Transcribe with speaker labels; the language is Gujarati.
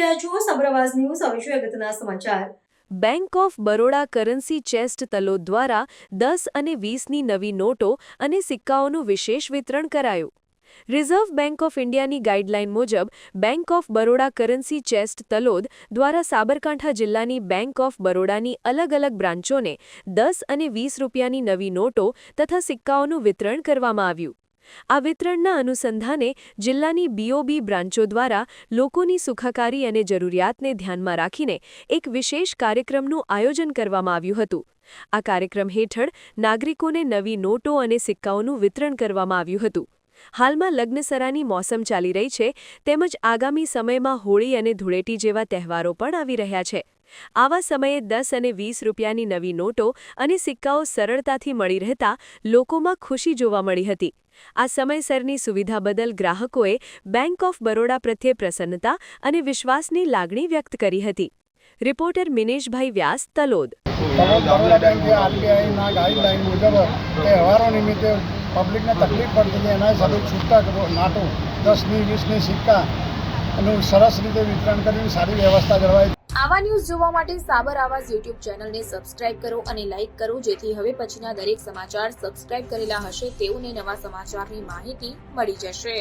Speaker 1: રહ્યા છો સબરવાસ ન્યૂઝ. હવે જોઈએ અગત્યના સમાચાર.
Speaker 2: Bank of Baroda currency chest Talod દ્વારા 10 અને 20ની નવી નોટો અને સિક્કાઓનું વિશેષ વિતરણ કરાયું. રિઝર્વ બેંક ઓફ ઇન્ડિયાની ગાઈડલાઈન મુજબ bank of Baroda currency chest Talod દ્વારા સાબરકાંઠા જિલ્લાની બેંક ઓફ બરોડાની અલગ અલગ બ્રાન્ચોને 10 અને 20 રૂપિયાની નવી નોટો તથા સિક્કાઓનું વિતરણ કરવામાં આવ્યું. આ વિતરણના અનુસંધાને જિલ્લાની બીઓબી બ્રાન્ચો દ્વારા લોકોની સુખાકારી અને જરૂરિયાતને ધ્યાનમાં રાખીને એક વિશેષ કાર્યક્રમનું આયોજન કરવામાં આવ્યું હતું. આ કાર્યક્રમ હેઠળ નાગરિકોને નવી નોટો અને સિક્કાઓનું વિતરણ કરવામાં આવ્યું હતું. હાલમાં લગ્નસરાની મોસમ ચાલી રહી છે તેમજ આગામી સમયમાં હોળી અને ધૂળેટી જેવા તહેવારો પણ આવી રહ્યા છે. આવા સમયે 10 અને 20 રૂપિયાની નવી નોટો અને સિક્કાઓ સરળતાથી મળી રહેતા લોકોમાં ખુશી જોવા મળી હતી. આ સમયસરની સુવિધા બદલ ગ્રાહકોએ બેંક ઓફ બરોડા પ્રત્યે પ્રસન્નતા અને વિશ્વાસની લાગણી વ્યક્ત કરી હતી. રિપોર્ટર મિનેશભાઈ વ્યાસ, તલોદ.
Speaker 3: બરોડા બેંકે આરબીઆઈના ગાઈડલાઈન મુજબ તહેવારો નિમિત્તે પબ્લિકને તકલીફ પડતી હતી, એના હિસાબે છૂટક નાટો 10ની 20ની સિક્કાનું સરસ રીતે વિતરણ કરીને સારી વ્યવસ્થા જળવાય.
Speaker 4: આવા ન્યૂઝ જોવા માટે સાબર આવાઝ યુટ્યુબ ચેનલને સબસ્ક્રાઇબ કરો અને લાઇક કરો, જેથી હવે પછીના દરેક સમાચાર સબસ્ક્રાઇબ કરેલા હશે તેઓને નવા સમાચારની માહિતી મળી જશે.